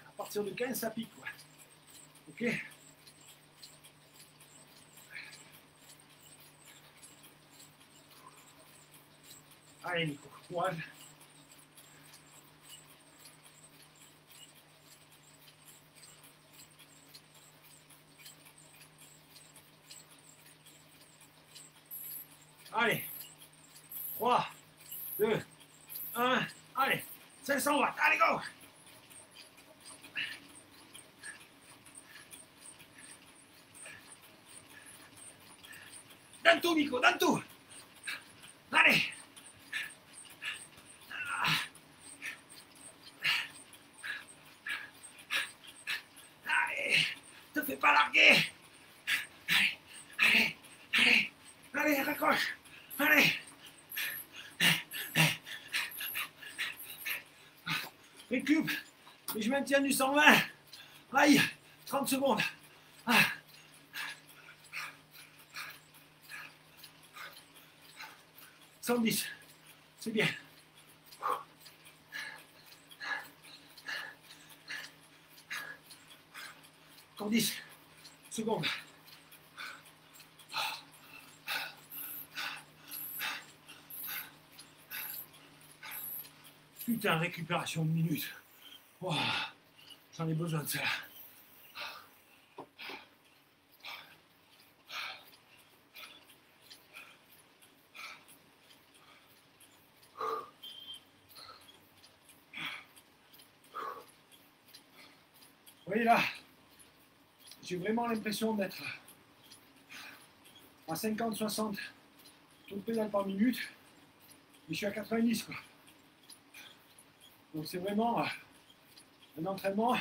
B: À partir de 15, ça pique. Quoi. Ok? Allez, Nico, courage. Allez. 3, 2, 1. Allez. 500 watts. Allez, go! Donne tout, Nico, donne tout! Allez! Allez, raccroche. Allez. Récup. Et je maintiens du 120. Aïe. 30 secondes. Ah. 110. C'est bien. Encore 10 secondes. Putain, récupération de minutes. Wow, j'en ai besoin de ça. Vous voyez là, j'ai vraiment l'impression d'être à 50-60 tours de pédale par minute, et je suis à 90 quoi. Donc c'est vraiment un entraînement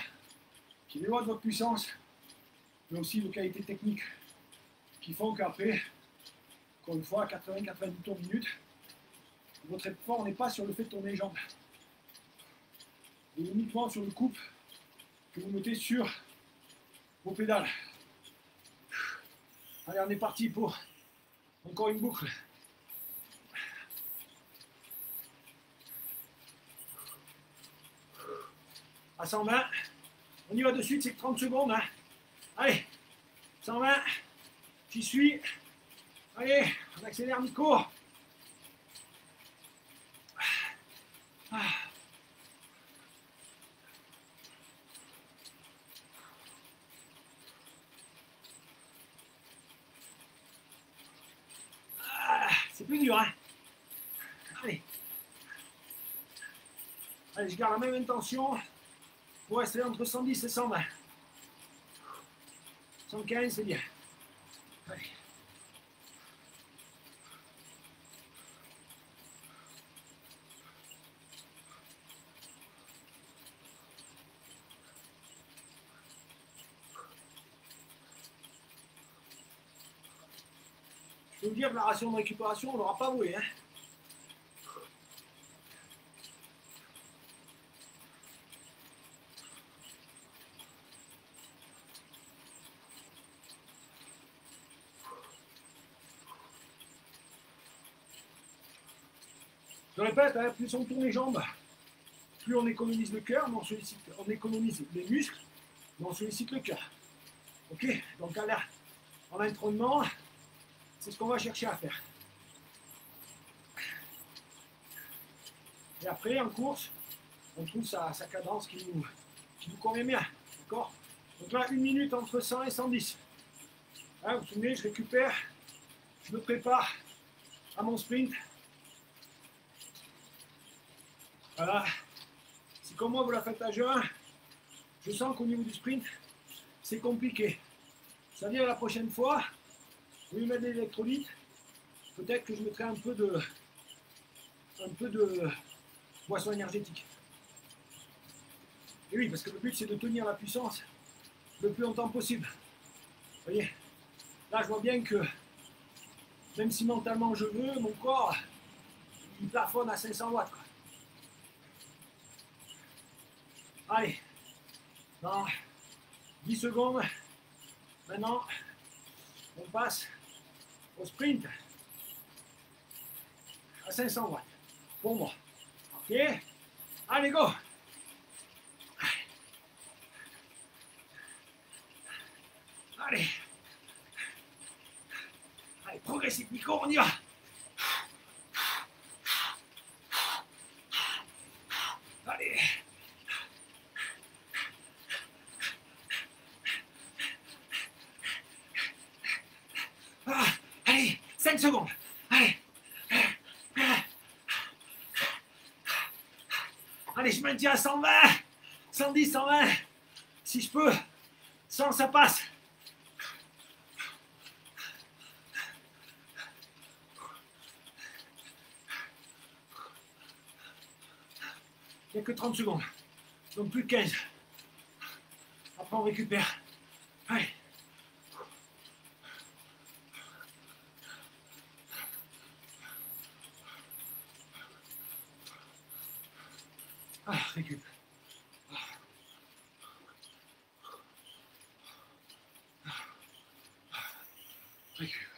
B: qui dévoile votre puissance, mais aussi vos qualités techniques, qui font qu'après, encore une fois, à 80-90 tours minute, votre effort n'est pas sur le fait de tourner les jambes, mais uniquement sur le couple que vous mettez sur vos pédales. Allez, on est parti pour encore une boucle. À 120, on y va de suite, c'est que 30 secondes. Hein. Allez, 120, j'y suis. Allez, on accélère Nico. Ah. C'est plus dur, hein. Allez. Allez, je garde la même intention pour rester entre 110 et 120. 115, c'est bien. Allez. Je peux vous dire que la ration de récupération, on ne l'aura pas voué. Hein. Je répète, hein, plus on tourne les jambes, plus on économise le cœur, mais on économise les muscles, mais on sollicite le cœur. Ok. Donc là, en entraînement, c'est ce qu'on va chercher à faire. Et après, en course, on trouve sa cadence qui nous convient bien. D'accord. Donc là, 1 minute entre 100 et 110. Hein, vous vous souvenez, je récupère, je me prépare à mon sprint. Voilà. Si comme moi vous la faites à jeun, je sens qu'au niveau du sprint, c'est compliqué. C'est-à-dire la prochaine fois, je vais mettre des électrolytes. Peut-être que je mettrai un peu de boisson énergétique. Et oui, parce que le but c'est de tenir la puissance le plus longtemps possible. Vous voyez, là je vois bien que même si mentalement je veux, mon corps il plafonne à 500 watts. Quoi. Allez, dans 10 secondes, maintenant on passe au sprint à 500 watts pour moi. Ok, allez go. Allez. Allez, progressif, Nico, on y va. Allez. Ah, allez, 5 secondes. Allez. Allez, je maintiens à 120, 110, 120. Si je peux, 100, ça passe. Il n'y a que 30 secondes. Donc plus de 15. Après, on récupère. Allez. récup. Récup.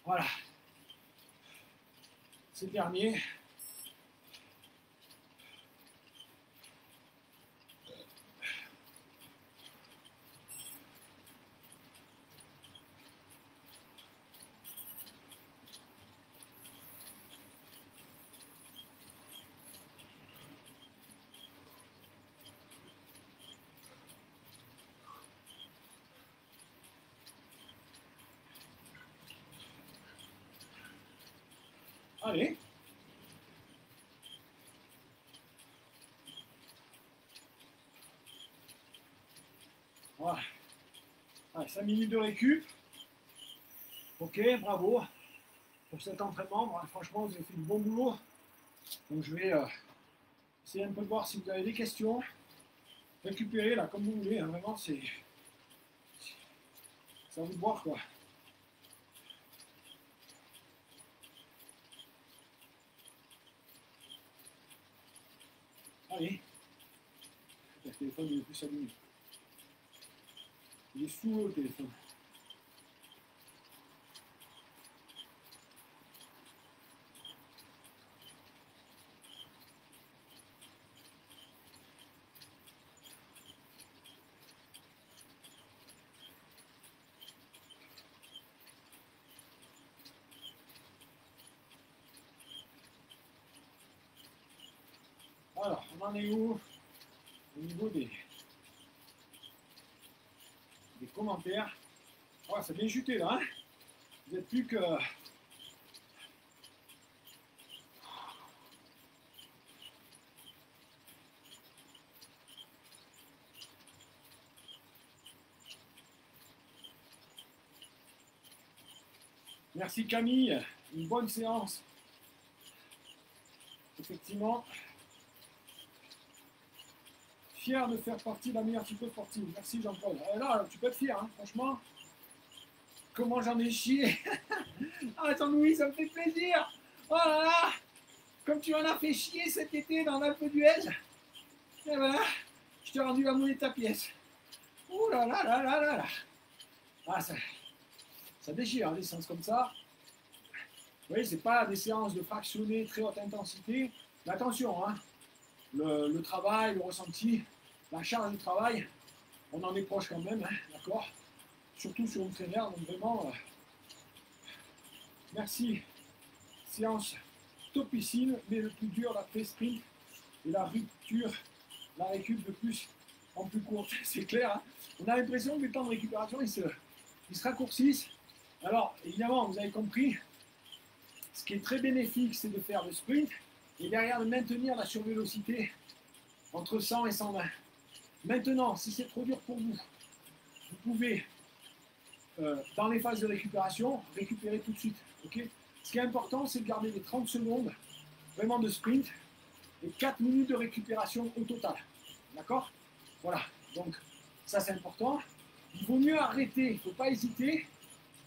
B: Voilà. C'est terminé. Allez. Voilà. Allez, 5 minutes de récup. Ok, bravo pour cet entraînement. Voilà, franchement, vous avez fait du bon boulot. Donc je vais essayer un peu de voir si vous avez des questions. Récupérez là comme vous voulez. Hein, vraiment, c'est à vous de voir quoi. Allez. Le téléphone il est plus allumé. Il est sous le téléphone. Alors, on en est où au niveau des commentaires? Oh, ça a bien chuté là, hein. Vous n'êtes plus que... Merci Camille, une bonne séance. Effectivement, fier de faire partie de la meilleure psycho sportive. Merci Jean-Paul. Là, tu peux être fier, hein, franchement. Comment j'en ai chié. Ah, Jean-Louis, ça me fait plaisir. Oh là là, comme tu en as fait chier cet été dans l'Alpe d'Huez, eh ben, je t'ai rendu la monnaie de ta pièce. Ouh là là là là là là. Ah, ça déchire, hein, des séances comme ça. Vous voyez, c'est pas des séances de fractionné très haute intensité. Mais attention, hein, le travail, le ressenti, la charge de travail, on en est proche quand même, hein, d'accord? Surtout sur une traîneur, donc vraiment, merci. Séance topicine, mais le plus dur, l'après-sprint et la rupture, la récup de plus en plus courte, c'est clair. Hein, on a l'impression que les temps de récupération, ils se raccourcissent. Alors, évidemment, vous avez compris, ce qui est très bénéfique, c'est de faire le sprint et derrière de maintenir la survélocité entre 100 et 120. Maintenant, si c'est trop dur pour vous, vous pouvez, dans les phases de récupération, récupérer tout de suite. Okay, ce qui est important, c'est de garder les 30 secondes vraiment de sprint et 4 minutes de récupération au total. D'accord? Voilà, donc ça c'est important. Il vaut mieux arrêter, il ne faut pas hésiter.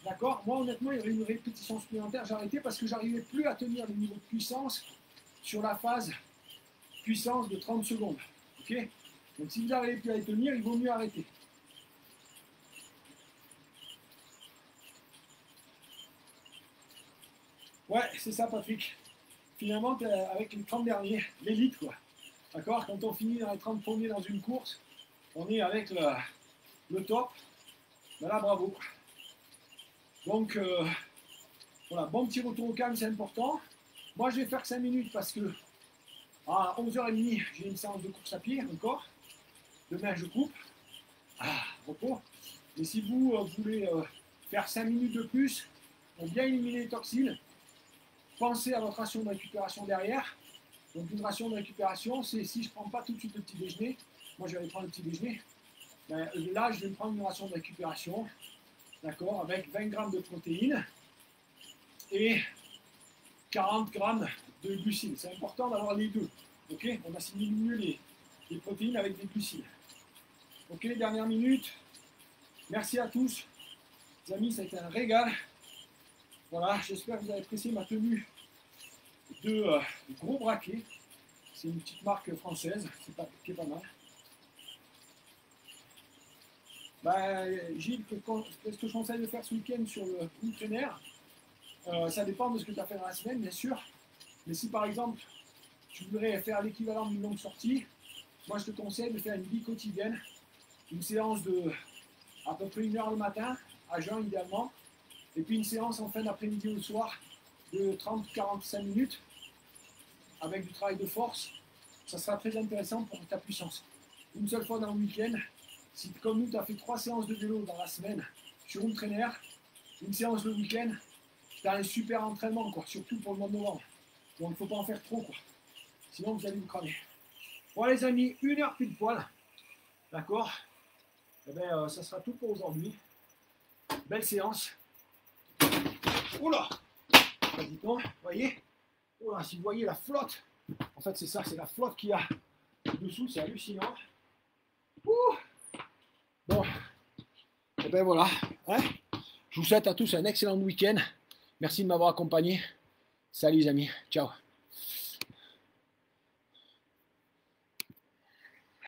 B: D'accord? Moi, honnêtement, il y avait une répétition supplémentaire. J'ai arrêté parce que j'arrivais plus à tenir le niveau de puissance sur la phase puissance de 30 secondes. Ok? Donc, si vous n'arrivez plus à les tenir, il vaut mieux arrêter. Ouais, c'est ça, Patrick. Finalement, avec les 30 derniers, l'élite, quoi. D'accord? Quand on finit dans les 30 premiers dans une course, on est avec le top. Ben là, bravo. Donc, voilà, bon petit retour au calme, c'est important. Moi, je vais faire 5 minutes parce que à 11h30, j'ai une séance de course à pied encore. Demain, je coupe. Ah, repos. Et si vous voulez faire 5 minutes de plus pour bien éliminer les toxines, pensez à votre ration de récupération derrière. Donc, une ration de récupération, c'est si je ne prends pas tout de suite le petit déjeuner, moi, je vais aller prendre le petit déjeuner. Ben, là, je vais prendre une ration de récupération, d'accord, avec 20 grammes de protéines et 40 grammes de glucides. C'est important d'avoir les deux. Okay, on assimile mieux les protéines avec des glucides. Ok, dernière minute. Merci à tous. Les amis, ça a été un régal. Voilà, j'espère que vous avez apprécié ma tenue de gros braquet. C'est une petite marque française, qui est pas mal. Gilles, qu'est-ce que je conseille de faire ce week-end sur le home trainer? Ça dépend de ce que tu as fait dans la semaine, bien sûr. Mais si par exemple, tu voudrais faire l'équivalent d'une longue sortie, moi je te conseille de faire une vie quotidienne, une séance de à peu près 1 heure le matin, à jeun idéalement, et puis une séance en fin d'après-midi ou le soir de 30-45 minutes avec du travail de force. Ça sera très intéressant pour ta puissance. Une seule fois dans le week-end, si comme nous tu as fait 3 séances de vélo dans la semaine sur un trainer, une séance le week-end, tu as un super entraînement, quoi, surtout pour le mois de novembre. Donc il ne faut pas en faire trop, quoi. Sinon vous allez vous cramer. Voilà les amis, 1 heure pile poil. D'accord? Eh bien, ça sera tout pour aujourd'hui. Belle séance. Oula! Vous voyez? Oula, si vous voyez la flotte, en fait c'est ça, c'est la flotte qu'il y a dessous, c'est hallucinant. Ouh! Bon, et ben voilà. Hein, je vous souhaite à tous un excellent week-end. Merci de m'avoir accompagné. Salut les amis, ciao.